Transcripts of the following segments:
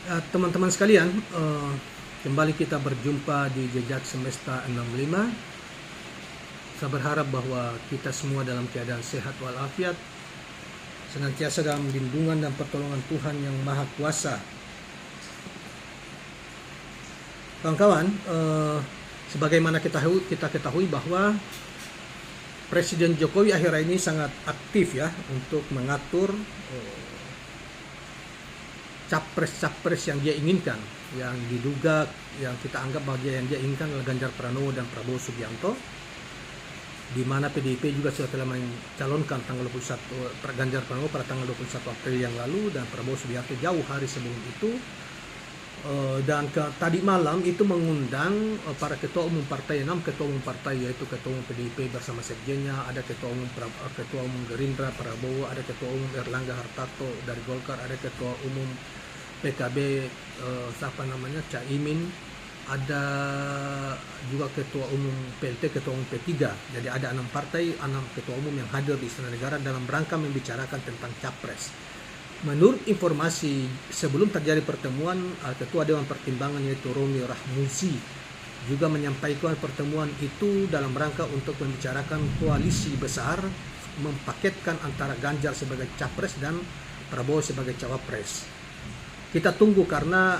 Teman-teman sekalian, kembali kita berjumpa di Jejak Semesta 65. Saya berharap bahwa kita semua dalam keadaan sehat walafiat, senantiasa dalam lindungan dan pertolongan Tuhan yang Maha Kuasa. Kawan-kawan, sebagaimana kita ketahui bahwa Presiden Jokowi akhir ini sangat aktif ya untuk mengatur capres-capres yang dia inginkan, yang diduga, yang kita anggap bahwa yang dia inginkan adalah Ganjar Pranowo dan Prabowo Subianto, di mana PDIP juga sudah telah mencalonkan tanggal 21 Ganjar Pranowo pada tanggal 21 April yang lalu dan Prabowo Subianto jauh hari sebelum itu. Dan tadi malam itu mengundang para ketua umum partai, 6 ketua umum partai, yaitu ketua umum PDIP bersama sekjennya, ada ketua umum Gerindra Prabowo, ada ketua umum Erlangga Hartarto dari Golkar, ada ketua umum PKB Caimin, ada juga ketua umum PLT, ketua umum P3. Jadi ada 6 partai, 6 ketua umum yang hadir di Istana Negara dalam rangka membicarakan tentang capres. Menurut informasi sebelum terjadi pertemuan, Ketua Dewan Pertimbangan yaitu Romi Rahmuzi juga menyampaikan pertemuan itu dalam rangka untuk membicarakan koalisi besar, mempaketkan antara Ganjar sebagai capres dan Prabowo sebagai cawapres. Kita tunggu karena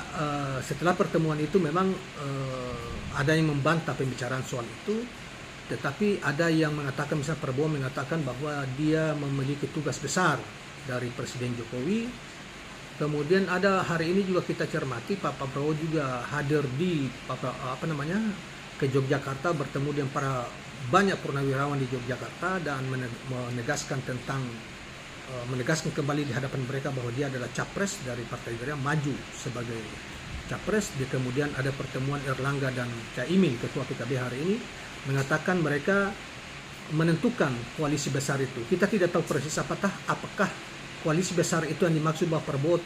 setelah pertemuan itu memang ada yang membantah pembicaraan soal itu, tetapi ada yang mengatakan, misalnya Prabowo mengatakan bahwa dia memiliki tugas besar dari Presiden Jokowi. Kemudian ada hari ini juga kita cermati Pak Prabowo juga hadir di ke Yogyakarta, bertemu dengan para banyak purnawirawan di Yogyakarta dan menegaskan kembali di hadapan mereka bahwa dia adalah capres dari Partai Gerindra, maju sebagai capres. Kemudian ada pertemuan Erlangga dan Caimin, ketua PKB hari ini, mengatakan mereka menentukan koalisi besar itu. Kita tidak tahu persis apakah koalisi besar itu yang dimaksud bahwa Prabowo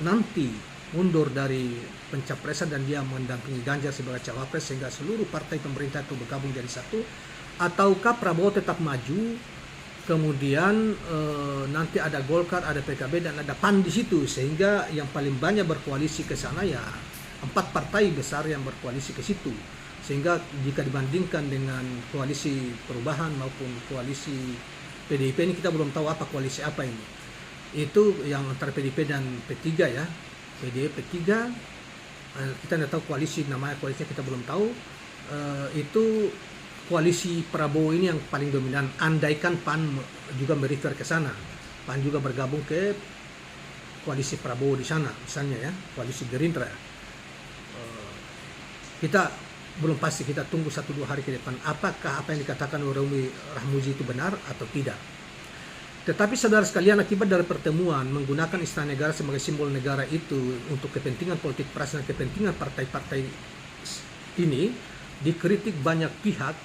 nanti mundur dari pencapresan dan dia mendampingi Ganjar sebagai cawapres sehingga seluruh partai pemerintah itu bergabung jadi satu, ataukah Prabowo tetap maju, kemudian nanti ada Golkar, ada PKB dan ada PAN di situ, sehingga yang paling banyak berkoalisi ke sana ya 4 partai besar yang berkoalisi ke situ. Sehingga jika dibandingkan dengan koalisi perubahan maupun koalisi PDIP ini, kita belum tahu apa koalisi apa ini. Itu yang antara PDIP dan P3 ya. PDIP P3, kita tidak tahu koalisi, namanya koalisinya kita belum tahu. Itu koalisi Prabowo ini yang paling dominan. Andaikan PAN juga merefer ke sana, PAN juga bergabung ke koalisi Prabowo di sana, misalnya ya, koalisi Gerindra. Kita belum pasti, kita tunggu 1-2 hari ke depan apakah apa yang dikatakan oleh Romi Rahmuzi itu benar atau tidak. Tetapi saudara sekalian, akibat dari pertemuan menggunakan Istana Negara sebagai simbol negara itu untuk kepentingan politik praktis dan kepentingan partai-partai ini, dikritik banyak pihak.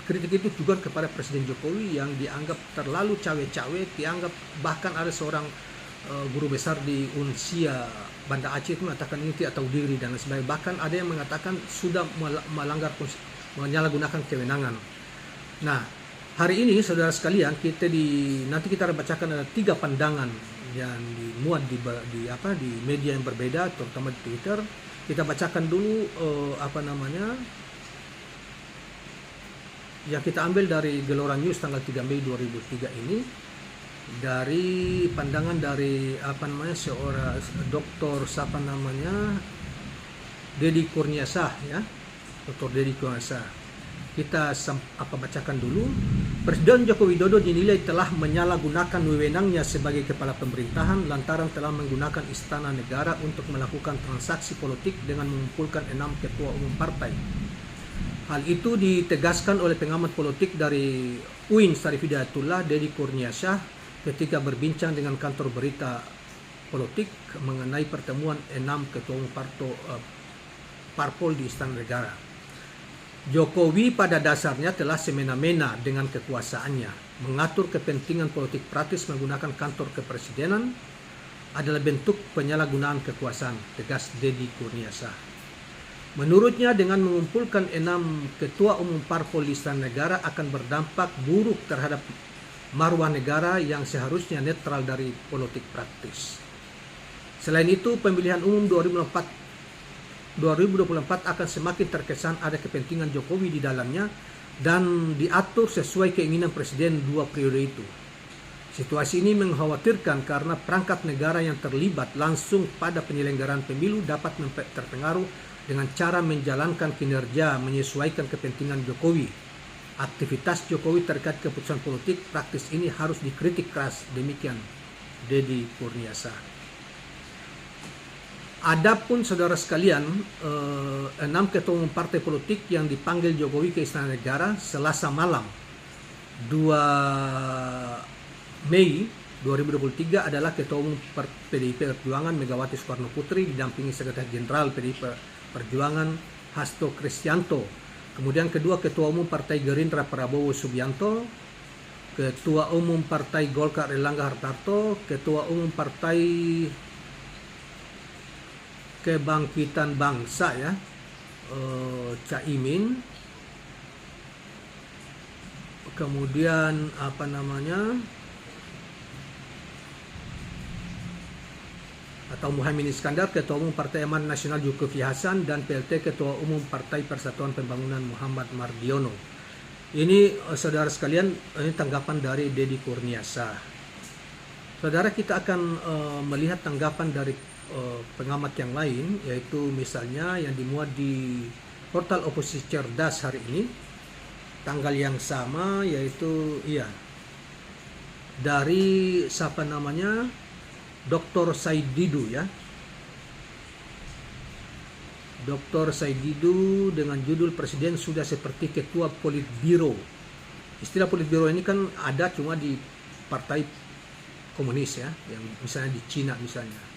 Kritik itu juga kepada Presiden Jokowi yang dianggap terlalu cawe-cawe, dianggap bahkan ada seorang guru besar di Unsia Banda Aceh itu mengatakan ini tidak tahu diri dan sebagainya. Bahkan ada yang mengatakan sudah menyalahgunakan kewenangan. Nah, hari ini saudara sekalian, nanti kita akan bacakan ada 3 pandangan yang dimuat di media yang berbeda, terutama di Twitter. Kita bacakan dulu yang kita ambil dari Gelora News tanggal 3 Mei 2003 ini, dari pandangan dari seorang Dr. Deddy Kurniasah ya, Dr. Deddy Kurniasah. Kita bacakan dulu. Presiden Joko Widodo dinilai telah menyalahgunakan wewenangnya sebagai kepala pemerintahan lantaran telah menggunakan Istana Negara untuk melakukan transaksi politik dengan mengumpulkan 6 ketua umum partai. Hal itu ditegaskan oleh pengamat politik dari UIN Syarif Hidayatullah, Deddy Kurniasah, ketika berbincang dengan kantor berita politik mengenai pertemuan 6 ketua umum parpol di Istana Negara. Jokowi pada dasarnya telah semena-mena dengan kekuasaannya. Mengatur kepentingan politik praktis menggunakan kantor kepresidenan adalah bentuk penyalahgunaan kekuasaan, tegas Deddy Kurniasah. Menurutnya dengan mengumpulkan 6 ketua umum parpol di Istana Negara akan berdampak buruk terhadap marwah negara yang seharusnya netral dari politik praktis. Selain itu, pemilihan umum 2024 akan semakin terkesan ada kepentingan Jokowi di dalamnya dan diatur sesuai keinginan Presiden 2 periode itu. Situasi ini mengkhawatirkan karena perangkat negara yang terlibat langsung pada penyelenggaraan pemilu dapat terpengaruh dengan cara menjalankan kinerja menyesuaikan kepentingan Jokowi. Aktivitas Jokowi terkait keputusan politik praktis ini harus dikritik keras, demikian Deddy Kurniasa. Adapun saudara sekalian, 6 ketua umum partai politik yang dipanggil Jokowi ke Istana Negara Selasa malam 2 Mei 2023 adalah Ketua Umum PDIP Perjuangan Megawati Soekarno Putri didampingi Sekretaris Jenderal PDIP Perjuangan Hasto Kristianto. Kemudian kedua Ketua Umum Partai Gerindra Prabowo Subianto, Ketua Umum Partai Golkar Erlangga Hartarto, Ketua Umum Partai Kebangkitan Bangsa Caimin, kemudian atau Muhaimin Iskandar, Ketua Umum Partai Amanat Nasional Zulkifli Hasan, dan PLT Ketua Umum Partai Persatuan Pembangunan Muhammad Mardiono. Ini saudara sekalian, ini tanggapan dari Deddy Kurniasa. Saudara, kita akan melihat tanggapan dari pengamat yang lain, yaitu misalnya yang dimuat di portal Oposisi Cerdas hari ini, tanggal yang sama, yaitu dari Dr. Said Didu Dr. Said Didu dengan judul Presiden Sudah Seperti Ketua Politbiro. Istilah Politbiro ini kan ada cuma di partai komunis yang misalnya di Cina misalnya.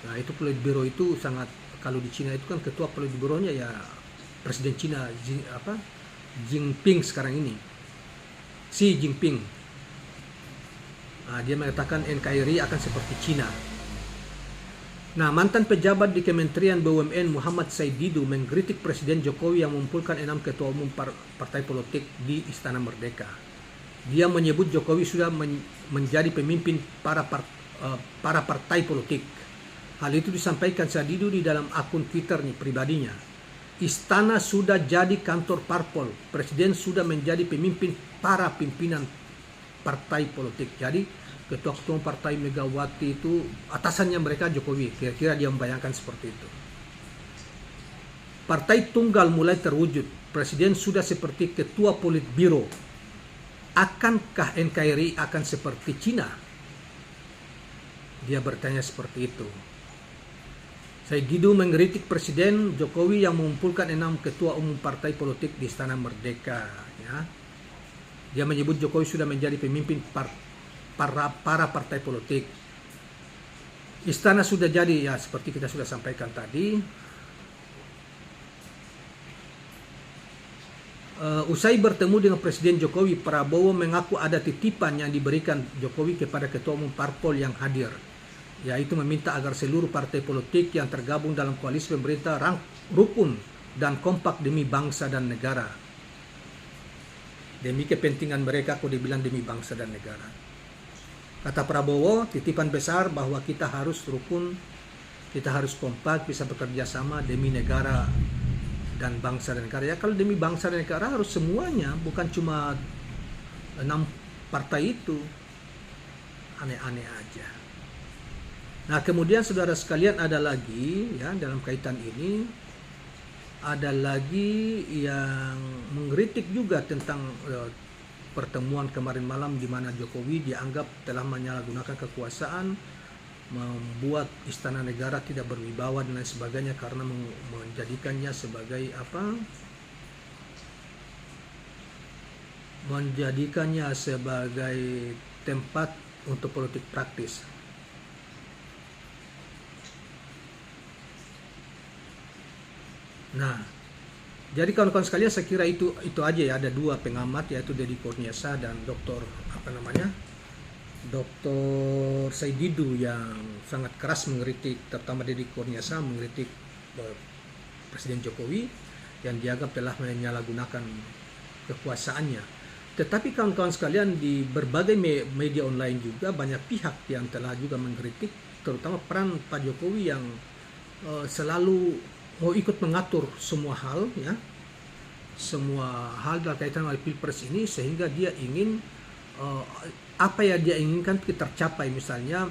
Nah, itu Politbiro itu sangat, kalau di Cina itu kan ketua Politbironya Presiden Cina Jinping sekarang ini. Xi Jinping. Nah, dia mengatakan NKRI akan seperti Cina. Nah, mantan pejabat di Kementerian BUMN Muhammad Said Didu mengkritik Presiden Jokowi yang mengumpulkan 6 ketua umum partai politik di Istana Merdeka. Dia menyebut Jokowi sudah menjadi pemimpin para partai politik. Hal itu disampaikan Said Didu di dalam akun Twitter pribadinya. Istana sudah jadi kantor parpol. Presiden sudah menjadi pemimpin para pimpinan partai politik. Jadi ketua-ketua partai Megawati itu atasannya mereka Jokowi. Kira-kira dia membayangkan seperti itu. Partai tunggal mulai terwujud. Presiden sudah seperti ketua Politbiro. Akankah NKRI akan seperti Cina? Dia bertanya seperti itu. Said Didu mengkritik Presiden Jokowi yang mengumpulkan 6 ketua umum partai politik di Istana Merdeka. Dia menyebut Jokowi sudah menjadi pemimpin para partai politik. Istana sudah jadi, seperti kita sudah sampaikan tadi. Usai bertemu dengan Presiden Jokowi, Prabowo mengaku ada titipan yang diberikan Jokowi kepada ketua umum parpol yang hadir, yaitu meminta agar seluruh partai politik yang tergabung dalam koalisi pemerintah rukun dan kompak demi bangsa dan negara. Demi kepentingan mereka, aku dibilang demi bangsa dan negara. Kata Prabowo, titipan besar bahwa kita harus rukun, kita harus kompak, bisa bekerja sama demi negara dan bangsa dan negara. Kalau demi bangsa dan negara harus semuanya, bukan cuma 6 partai itu. Aneh-aneh aja. Nah, kemudian saudara sekalian ada lagi dalam kaitan ini, ada lagi yang mengkritik juga tentang pertemuan kemarin malam di mana Jokowi dianggap telah menyalahgunakan kekuasaan, membuat Istana Negara tidak berwibawa dan lain sebagainya karena menjadikannya sebagai tempat untuk politik praktis. Nah, jadi kawan-kawan sekalian, saya kira itu aja ada dua pengamat, yaitu Deddy Kurniasa dan Dr. Said Didu yang sangat keras mengkritik, terutama Deddy Kurniasa mengkritik Presiden Jokowi yang dianggap telah menyalahgunakan kekuasaannya. Tetapi kawan-kawan sekalian, di berbagai media online juga banyak pihak yang telah juga mengkritik terutama peran Pak Jokowi yang selalu mau ikut mengatur semua hal, ya, semua hal dalam kaitan dengan Pilpres ini, sehingga dia ingin apa yang dia inginkan tercapai. Misalnya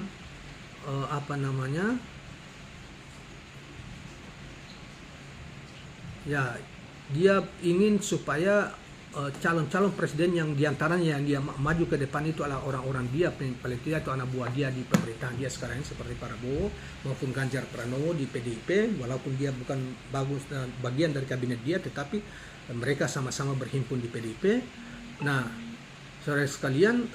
ya, dia ingin supaya calon-calon presiden yang diantaranya yang dia maju ke depan itu adalah orang-orang dia, paling tidak itu anak buah dia di pemerintahan dia sekarang ini, seperti Prabowo maupun Ganjar Pranowo di PDIP, walaupun dia bukan bagian dari kabinet dia, tetapi mereka sama-sama berhimpun di PDIP. Nah, saudara sekalian,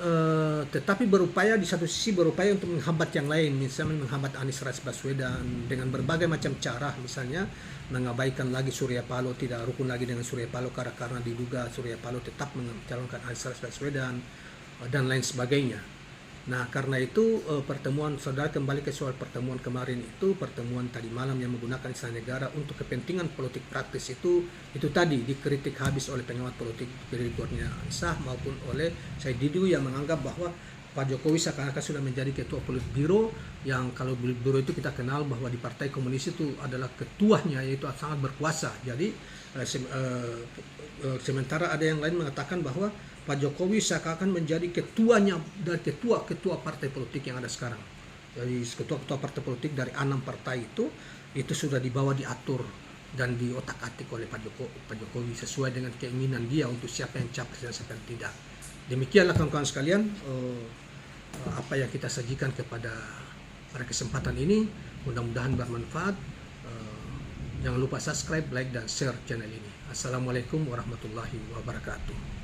tetapi berupaya di satu sisi berupaya untuk menghambat yang lain, misalnya menghambat Anies Baswedan dengan berbagai macam cara, misalnya mengabaikan lagi Surya Paloh, tidak rukun lagi dengan Surya Paloh karena diduga Surya Paloh tetap mencalonkan Anies Baswedan dan lain sebagainya. Nah, karena itu pertemuan, saudara kembali ke soal pertemuan kemarin itu, pertemuan tadi malam yang menggunakan istana negara untuk kepentingan politik praktis itu tadi dikritik habis oleh pengamat politik dari Kurnia Ansah maupun oleh Said Didu yang menganggap bahwa Pak Jokowi seakan-akan sudah menjadi ketua Politbiro, yang kalau Politbiro itu kita kenal bahwa di Partai Komunis itu adalah ketuanya, yaitu sangat berkuasa. Jadi sementara ada yang lain mengatakan bahwa Pak Jokowi seakan-akan menjadi ketuanya dari ketua partai politik yang ada sekarang. Jadi ketua partai politik dari 6 partai itu sudah dibawa, diatur dan diotak-atik oleh Pak Jokowi sesuai dengan keinginan dia untuk siapa yang capres dan siapa yang tidak. Demikianlah kawan-kawan sekalian apa yang kita sajikan pada kesempatan ini. Mudah-mudahan bermanfaat. Jangan lupa subscribe, like, dan share channel ini. Assalamualaikum warahmatullahi wabarakatuh.